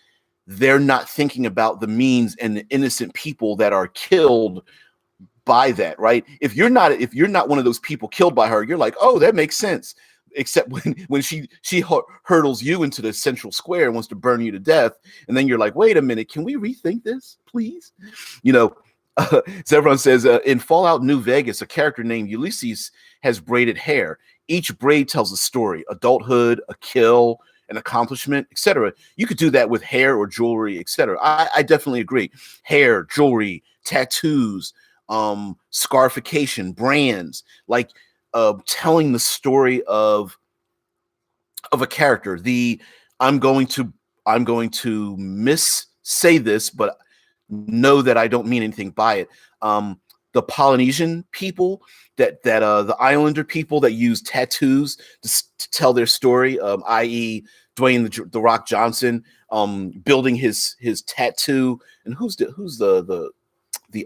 They're not thinking about the means and the innocent people that are killed by that, right? If you're not one of those people killed by her, you're like, oh, that makes sense. Except when she hurdles you into the central square and wants to burn you to death, and then you're like, wait a minute, can we rethink this, please? So everyone says, in Fallout New Vegas, a character named Ulysses has braided hair. Each braid tells a story: adulthood, a kill, an accomplishment, etc. You could do that with hair or jewelry, etc. I definitely agree. Hair, jewelry, tattoos, scarification, brands, like telling the story of a character. I'm going to I'm going to miss say this, but know that I don't mean anything by it. The Polynesian people, the Islander people that use tattoos to tell their story, i.e., Dwayne the Rock Johnson, building his tattoo, and who's the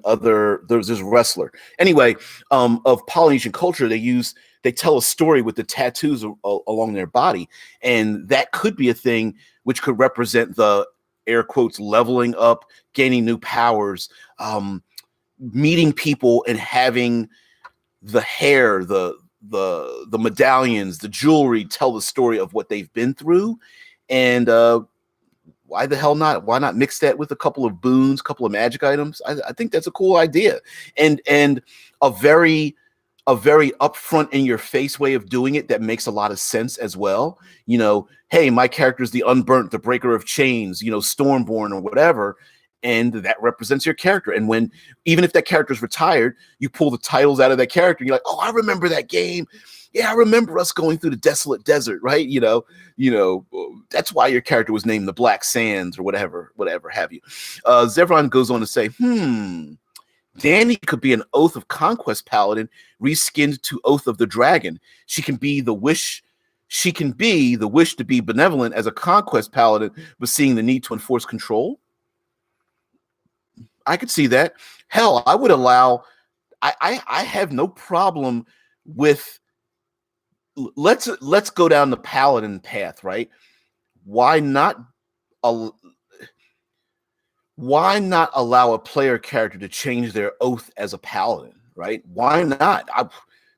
other, there's this wrestler anyway, of Polynesian culture. They tell a story with the tattoos along their body, and that could be a thing which could represent the air quotes leveling up, gaining new powers, meeting people and having the hair, the medallions, the jewelry tell the story of what they've been through. And why the hell not? Why not mix that with a couple of boons, couple of magic items? I think that's a cool idea, and a very upfront in your face way of doing it that makes a lot of sense as well. Hey, my character is the Unburnt, the breaker of chains, Stormborn or whatever, and that represents your character. And when, even if that character is retired, you pull the titles out of that character, and you're like, oh, I remember that game. Yeah, I remember us going through the desolate desert, right? That's why your character was named the Black Sands or whatever have you. Zevron goes on to say, Dany could be an Oath of Conquest paladin reskinned to Oath of the Dragon. She can be the wish to be benevolent as a conquest paladin, but seeing the need to enforce control. I could see that. Hell, I would allow. I have no problem with. Let's go down the paladin path, right? Why not allow a player character to change their oath as a paladin, right? Why not?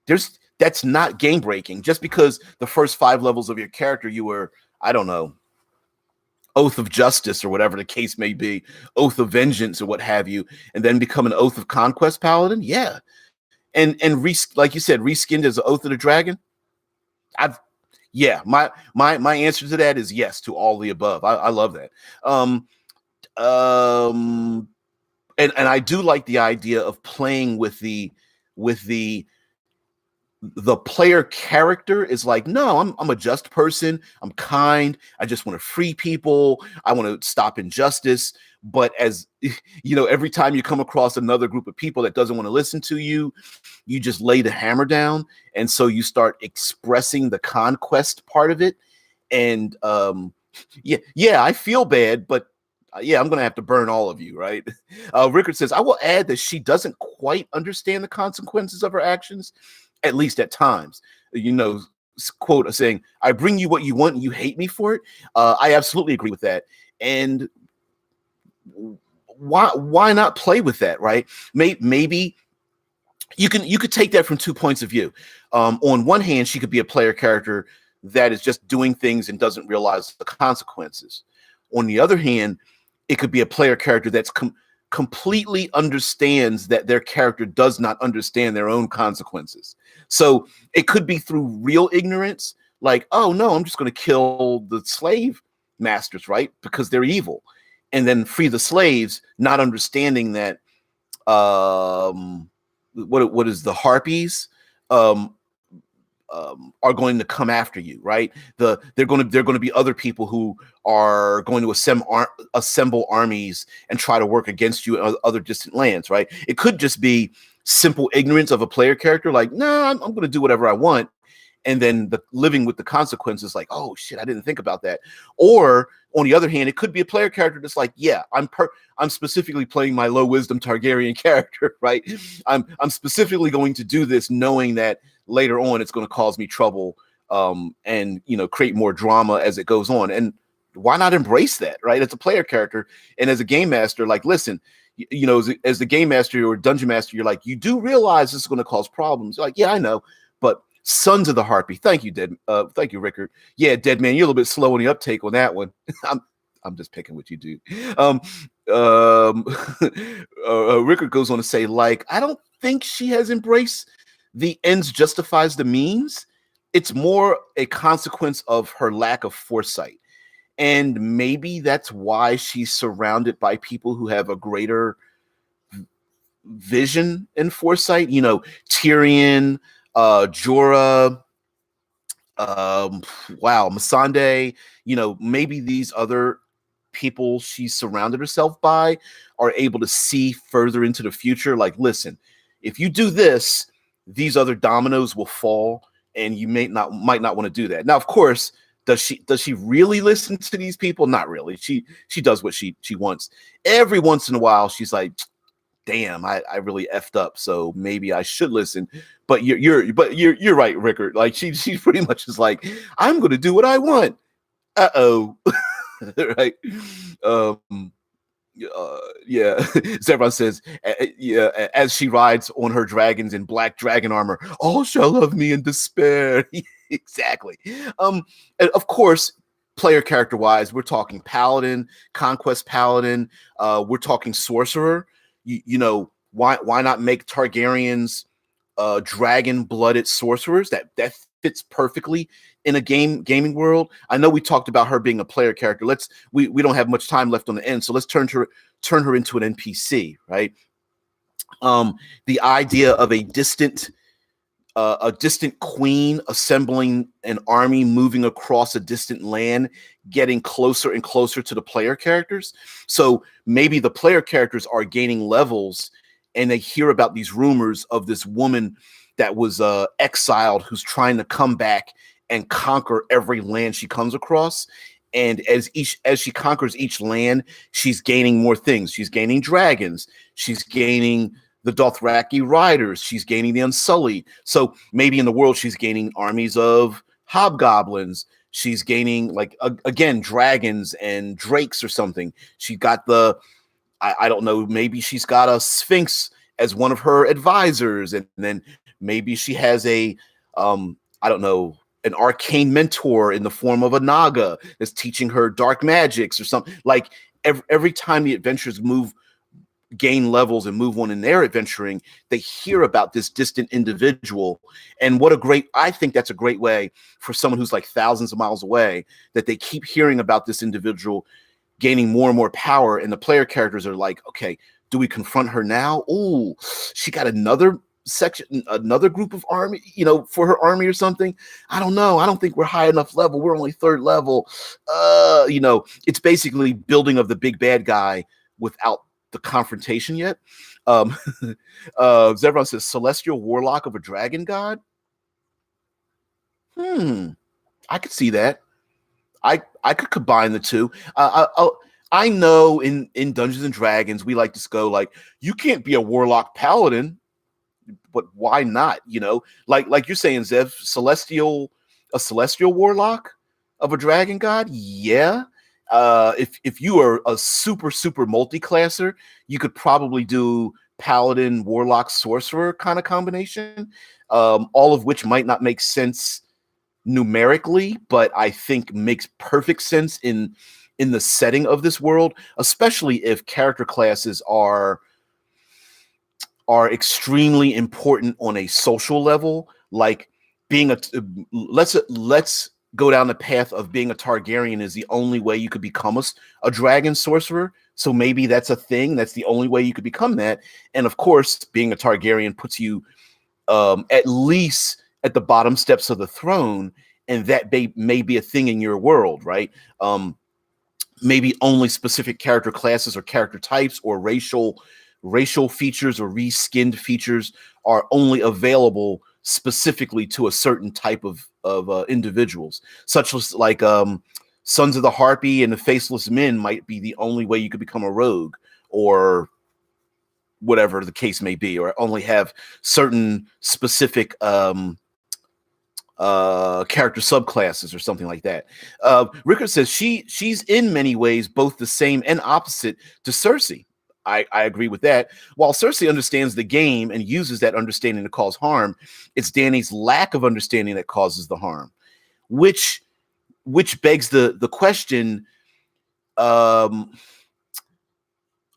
That's not game breaking. Just because the first 5 levels of your character you were, I don't know, Oath of Justice or whatever the case may be, Oath of Vengeance or what have you, and then become an Oath of Conquest paladin, yeah. And like you said, reskinned as an Oath of the Dragon. My answer to that is yes to all the above. I love that. And I do like the idea of playing with the player character is like, no, I'm a just person. I'm kind. I just want to free people. I want to stop injustice. But as every time you come across another group of people that doesn't want to listen to you, you just lay the hammer down. And so you start expressing the conquest part of it. And I feel bad, but I'm going to have to burn all of you, right? Rickard says, I will add that she doesn't quite understand the consequences of her actions, at least at times. Quote saying, I bring you what you want and you hate me for it. I absolutely agree with that. And why not play with that, right? Maybe you could take that from 2 points of view. On one hand, she could be a player character that is just doing things and doesn't realize the consequences. On the other hand, it could be a player character that's completely understands that their character does not understand their own consequences. So it could be through real ignorance, like, oh no, I'm just going to kill the slave masters, right? Because they're evil. And then free the slaves, not understanding that what is the harpies are going to come after you, right? They're going to be other people who are going to assemble armies and try to work against you in other distant lands, right? It could just be simple ignorance of a player character, like, nah, I'm going to do whatever I want, and then living with the consequences, like, oh shit, I didn't think about that. Or on the other hand, it could be a player character that's like, yeah, I'm specifically playing my low wisdom Targaryen character, right? I'm specifically going to do this knowing that later on it's going to cause me trouble, and create more drama as it goes on. And why not embrace that, right? As a player character and as a game master, like, listen, as the game master or dungeon master, you're like, you do realize this is going to cause problems. You're like, yeah, I know, but Sons of the Harpy. Thank you, thank you, Rickard. Yeah, Dead Man, you're a little bit slow on the uptake on that one. I'm just picking with you, dude. Rickard goes on to say, like, I don't think she has embraced the ends justifies the means. it's more a consequence of her lack of foresight. And maybe that's why she's surrounded by people who have a greater vision and foresight. Tyrion, Jorah, wow, Missandei, maybe these other people she's surrounded herself by are able to see further into the future. Like, listen, if you do this, these other dominoes will fall, and you might not want to do that. Now, of course, does she really listen to these people? Not really. She does what she wants. Every once in a while, she's like, damn, I really effed up, so maybe I should listen. But you're right, Rickard. Like, she pretty much is like, I'm gonna do what I want. Uh-oh. Right. um yeah. Zevran says, yeah, as she rides on her dragons in black dragon armor, all shall love me in despair. Exactly. And of course, player character wise, we're talking paladin, conquest paladin, we're talking sorcerer. Why not make Targaryens dragon blooded sorcerers? That fits perfectly in a gaming world. I know we talked about her being a player character. We don't have much time left on the end, so let's turn her into an NPC, right? The idea of a distant queen assembling an army, moving across a distant land, getting closer and closer to the player characters. So maybe the player characters are gaining levels, and they hear about these rumors of this woman that was exiled, who's trying to come back and conquer every land she comes across. And as she conquers each land, she's gaining more things. She's gaining dragons. She's gaining the Dothraki riders. She's gaining the Unsullied. So maybe in the world, she's gaining armies of hobgoblins. She's gaining, like, again, dragons and drakes or something. She got I don't know, maybe she's got a Sphinx as one of her advisors. And then maybe she has I don't know, an arcane mentor in the form of a Naga that's teaching her dark magics or something. Like, every time the adventures gain levels and move on in their adventuring, they hear about this distant individual. And I think that's a great way for someone who's like thousands of miles away, that they keep hearing about this individual gaining more and more power. And the player characters are like, okay, do we confront her now? Oh, she got another section, another group of army, for her army or something. I don't know. I don't think we're high enough level. We're only third level. It's basically building of the big bad guy without the confrontation yet. Zevran says, celestial warlock of a dragon god. I could see that. I could combine the two. I know in Dungeons and Dragons we like to go like, you can't be a warlock paladin, but why not? Like you're saying, Zev, a celestial warlock of a dragon god, yeah. If you are a super multi-classer, you could probably do paladin, warlock, sorcerer kind of combination, all of which might not make sense numerically, but I think makes perfect sense in the setting of this world, especially if character classes are extremely important on a social level. Like, being let's go down the path of being a Targaryen is the only way you could become a dragon sorcerer. So maybe that's a thing. That's the only way you could become that. And of course, being a Targaryen puts you at least at the bottom steps of the throne, and that may be a thing in your world, right? Maybe only specific character classes or character types or racial features or reskinned features are only available specifically to a certain type of individuals, such as like Sons of the Harpy and the Faceless Men might be the only way you could become a rogue, or whatever the case may be, or only have certain specific character subclasses or something like that. Rickard says she's in many ways both the same and opposite to Cersei. I agree with that. While Cersei understands the game and uses that understanding to cause harm, it's Dany's lack of understanding that causes the harm, which begs the question,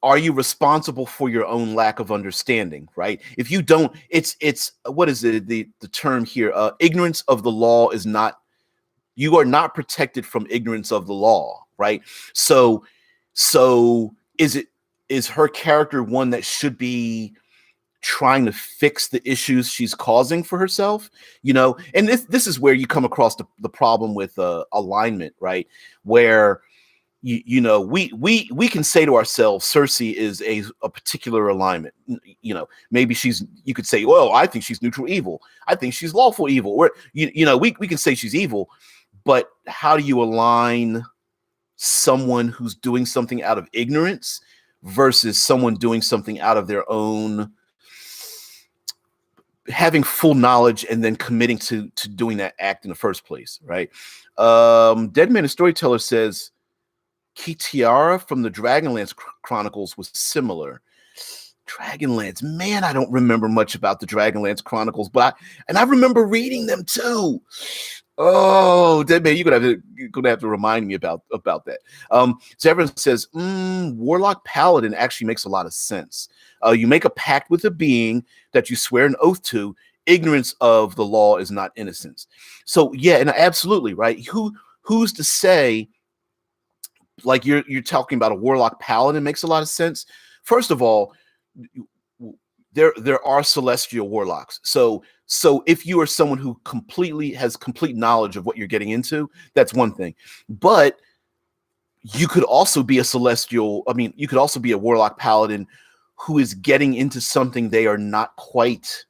are you responsible for your own lack of understanding, right? If you don't, it's what is it, the term here, ignorance of the law is not, you are not protected from ignorance of the law, right? So is her character one that should be trying to fix the issues she's causing for herself? And this is where you come across the problem with alignment, right? Where we can say to ourselves, Cersei is a particular alignment. Maybe you could say, well, I think she's neutral evil, I think she's lawful evil, or we can say she's evil. But how do you align someone who's doing something out of ignorance versus someone doing something out of their own, having full knowledge and then committing to doing that act in the first place, right? Deadman, a storyteller, says Kitiara from the Dragonlance Chronicles was similar. Dragonlance, man, I don't remember much about the Dragonlance Chronicles, but I remember reading them too. Oh, Deadman, you're gonna have to remind me about that. Zevran says, Warlock Paladin actually makes a lot of sense. You make a pact with a being that you swear an oath to. Ignorance of the law is not innocence. So yeah, and absolutely right. Who's to say? Like you're talking about a Warlock Paladin makes a lot of sense. First of all, there are celestial warlocks. So if you are someone who has complete knowledge of what you're getting into, that's one thing. But you could also be you could also be a Warlock Paladin who is getting into something they are not quite,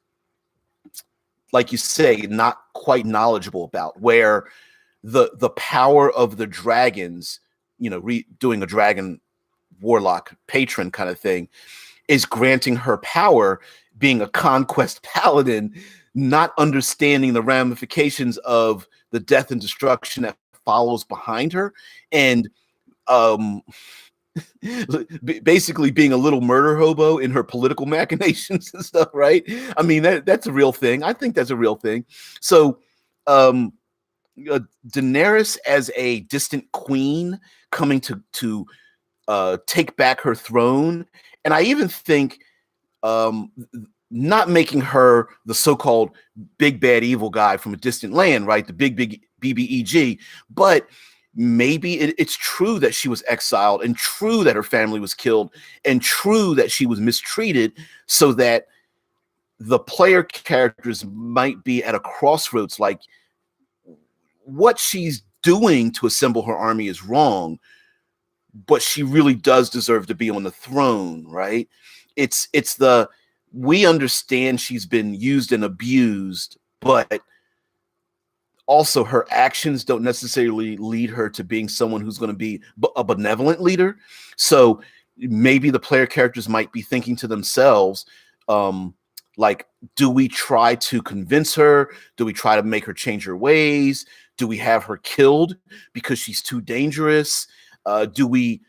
like you say, not quite knowledgeable about, where the power of the dragons, doing a dragon warlock patron kind of thing, is granting her power, being a conquest paladin, not understanding the ramifications of the death and destruction that follows behind her, and basically being a little murder hobo in her political machinations and stuff, right? I mean, that's a real thing. I think that's a real thing. So Daenerys as a distant queen coming to take back her throne, and I even think not making her the so-called big bad evil guy from a distant land, right? The big BBEG, but maybe it's true that she was exiled, and true that her family was killed, and true that she was mistreated, so that the player characters might be at a crossroads, like what she's doing to assemble her army is wrong, but she really does deserve to be on the throne, right? We understand she's been used and abused, but also her actions don't necessarily lead her to being someone who's going to be a benevolent leader. So maybe the player characters might be thinking to themselves, like, do we try to convince her? Do we try to make her change her ways? Do we have her killed because she's too dangerous? Do we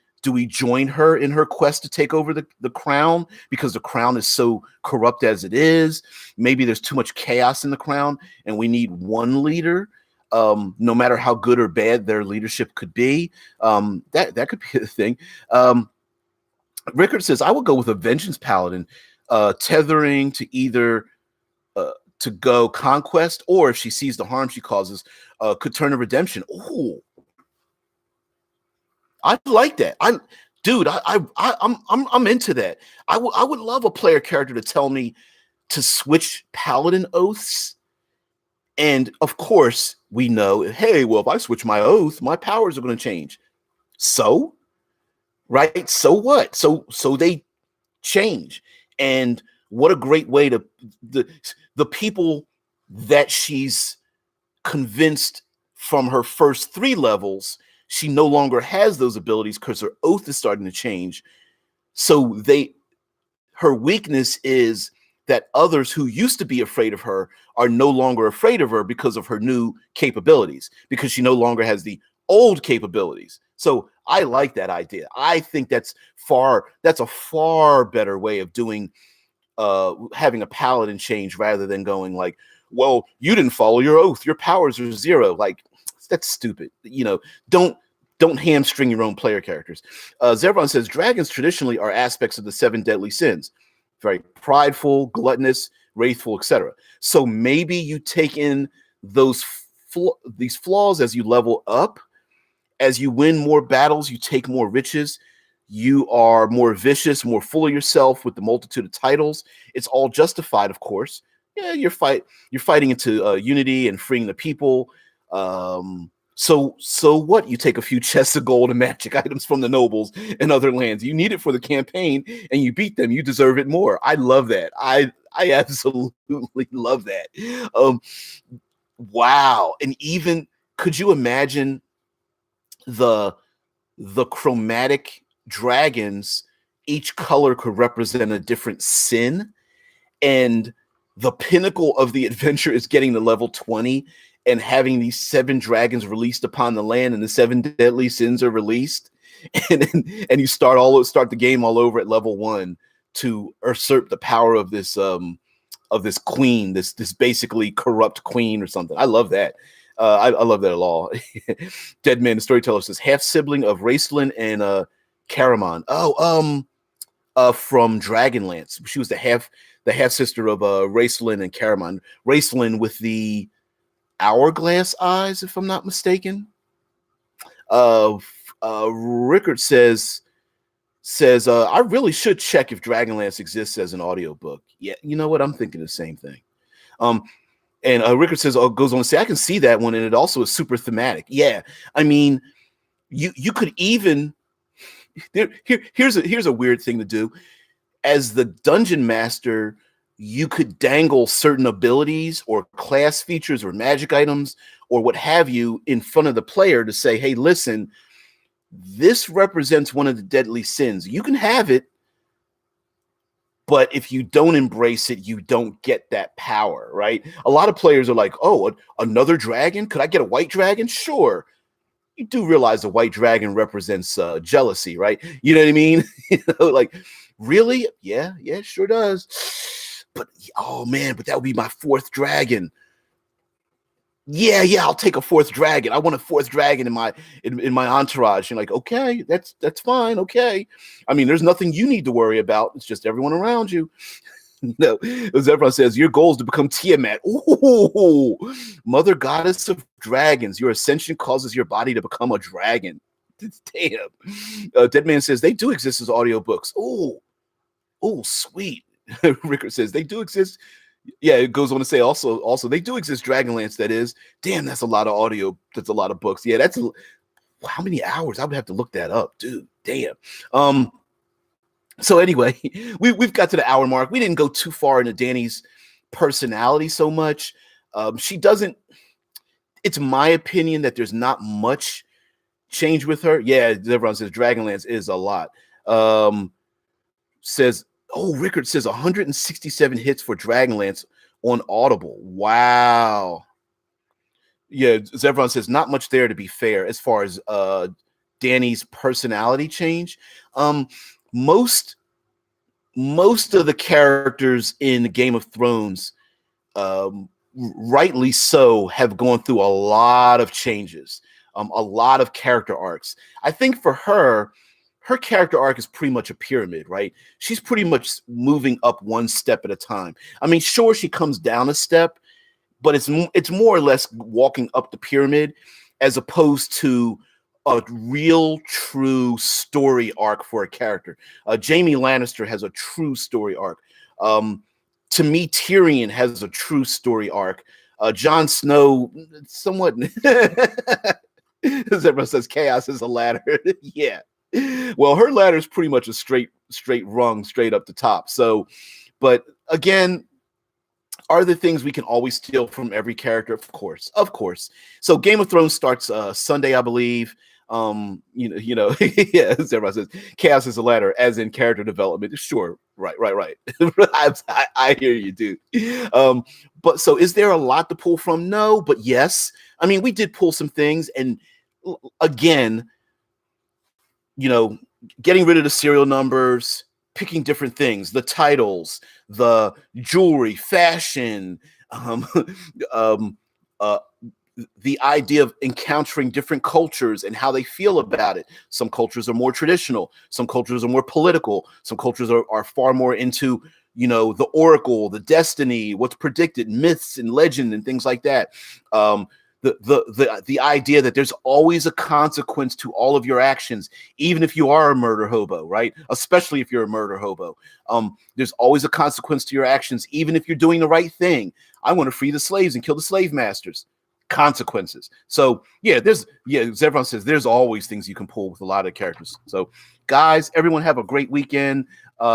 join her in her quest to take over the crown because the crown is so corrupt as it is? Maybe there's too much chaos in the crown and we need one leader, no matter how good or bad their leadership could be. That could be the thing. Rickard says, I would go with a Vengeance Paladin, tethering to either to go conquest, or if she sees the harm she causes, could turn to redemption. Ooh, I like that. I'm into that. I would love a player character to tell me to switch paladin oaths, and of course we know, hey, well, if I switch my oath, my powers are going to change. So, right? So what? So they change, and what a great way to the people that she's convinced from her first 3 levels, she no longer has those abilities because her oath is starting to change. So her weakness is that others who used to be afraid of her are no longer afraid of her because of her new capabilities, because she no longer has the old capabilities. So I like that idea. I think that's a far better way of doing having a paladin change, rather than going like, well, you didn't follow your oath, your powers are 0. Like, that's stupid. Don't Don't hamstring your own player characters. Zevron says dragons traditionally are aspects of the seven deadly sins, very prideful, gluttonous, wrathful, etc. So maybe you take in these flaws as you level up. As you win more battles, you take more riches. You are more vicious, more full of yourself with the multitude of titles. It's all justified, of course. Yeah, you're fighting into unity and freeing the people. So what? You take a few chests of gold and magic items from the nobles and other lands. You need it for the campaign, and you beat them. You deserve it more. I love that. I absolutely love that. Um, wow. And even could you imagine the chromatic dragons? Each color could represent a different sin, and the pinnacle of the adventure is getting to level 20 and having these 7 dragons released upon the land, and the 7 deadly sins are released, and you start the game all over at level 1 to usurp the power of this queen, this basically corrupt queen or something. I love that. I love that a lot. Dead Man, the storyteller, says half sibling of Raistlin and Caramon. From Dragonlance. She was the half sister of Raistlin and Caramon. Raistlin with the hourglass eyes, if I'm not mistaken. Rickard says I really should check if Dragonlance exists as an audiobook. Yeah, you know what? I'm thinking the same thing. And Rickard says, goes on to say, I can see that one, and it also is super thematic. Yeah, I mean, you could even here's a weird thing to do. As the dungeon master, you could dangle certain abilities or class features or magic items or what have you in front of the player to say, hey, listen, this represents one of the deadly sins. You can have it, but if you don't embrace it, you don't get that power, right? A lot of players are like, oh, another dragon? Could I get a white dragon? Sure. You do realize a white dragon represents jealousy, right? You know what I mean? Like, really? Yeah, it sure does. But oh man, but that would be my 4th dragon. Yeah, I'll take a 4th dragon. I want a 4th dragon in my entourage. And like, okay, that's fine. Okay. I mean, there's nothing you need to worry about. It's just everyone around you. No, as everyone says, your goal is to become Tiamat. Ooh, mother goddess of dragons. Your ascension causes your body to become a dragon. Damn. Dead Man says they do exist as audiobooks. Oh, sweet. Rickard says they do exist. Yeah, it goes on to say also they do exist. Dragonlance, that is. Damn, that's a lot of audio. That's a lot of books. Yeah, how many hours? I would have to look that up, dude. Damn. So anyway, we've got to the hour mark. We didn't go too far into Dany's personality so much. She doesn't. It's my opinion that there's not much change with her. Yeah, everyone says Dragonlance is a lot. Rickard says 167 hits for Dragonlance on Audible. Wow. Yeah, Zevron says not much there, to be fair, as far as Dany's personality change. Most of the characters in Game of Thrones, rightly so, have gone through a lot of changes, a lot of character arcs. I think for her character arc is pretty much a pyramid, right? She's pretty much moving up one step at a time. I mean, sure, she comes down a step, but it's more or less walking up the pyramid as opposed to a real true story arc for a character. Jaime Lannister has a true story arc. To me, Tyrion has a true story arc. Jon Snow, somewhat. As everyone says, chaos is a ladder. Yeah. Well, her ladder is pretty much a straight rung, straight up the top. So, but again, are there things we can always steal from every character? Of course. So Game of Thrones starts Sunday, I believe. Yeah, as everyone says, chaos is a ladder, as in character development. Sure, right. I hear you, dude. But so is there a lot to pull from? No, but yes. I mean, we did pull some things, and again, getting rid of the serial numbers, picking different things, the titles, the jewelry, fashion, the idea of encountering different cultures and how they feel about it. Some cultures are more traditional, some cultures are more political, some cultures are far more into, the oracle, the destiny, what's predicted, myths and legend and things like that. The idea that there's always a consequence to all of your actions, even if you are a murder hobo, right? Especially if you're a murder hobo. There's always a consequence to your actions, even if you're doing the right thing. I want to free the slaves and kill the slave masters. Consequences. So as everyone says, there's always things you can pull with a lot of characters. So guys, everyone have a great weekend.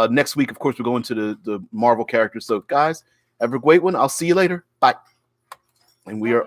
Next week, of course, we're going to the Marvel characters. So guys, have a great one. I'll see you later. Bye. And we are